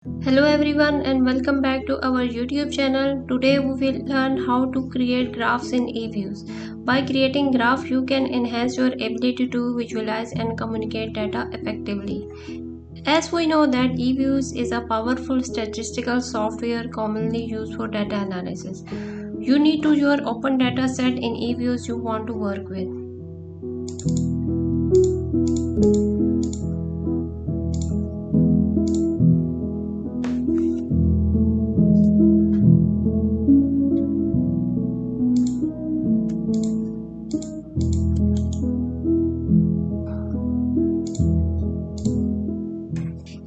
Hello everyone and welcome back to our YouTube channel. Today we will learn how to create graphs in EViews. By creating graph, you can enhance your ability to visualize and communicate data effectively. As we know that EViews is a powerful statistical software commonly used for data analysis. You need to your open data set in EViews you want to work with.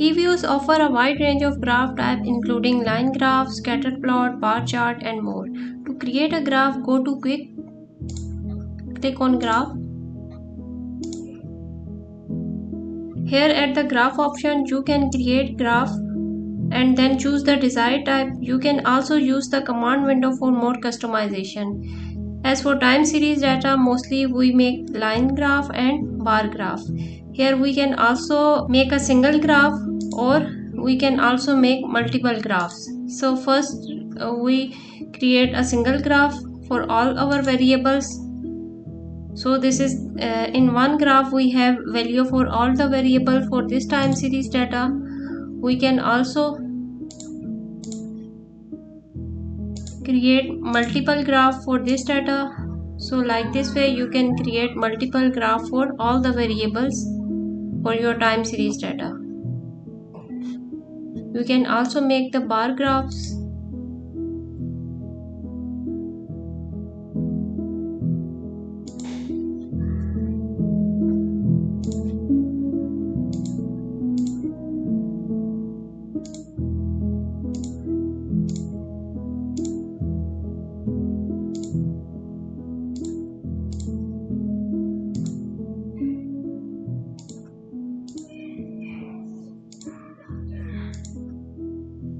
EViews offer a wide range of graph types including line graph, scatter plot, bar chart and more. To create a graph, go to click on graph. Here at the graph option, you can create graph and then choose the desired type. You can also use the command window for more customization. As for time series data, mostly we make line graph and bar graph. Here we can also make a single graph or we can also make multiple graphs. So first we create a single graph for all our variables. So this is in one graph we have value for all the variable for this time series data. We can also create multiple graph for this data. So like this way you can create multiple graph for all the variables for your time series data. You can also make the bar graphs.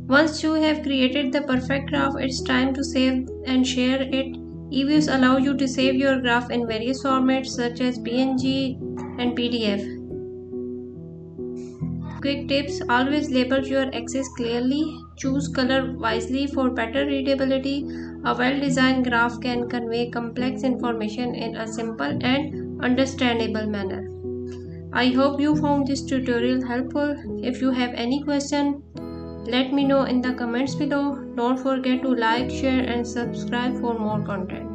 Once you have created the perfect graph, it's time to save and share it. EViews allow you to save your graph in various formats such as PNG and PDF. Quick tips: always label your axis clearly. Choose color wisely for better readability. A well-designed graph can convey complex information in a simple and understandable manner. I hope you found this tutorial helpful. If you have any question, let me know in the comments below. Don't forget to like, share and subscribe for more content.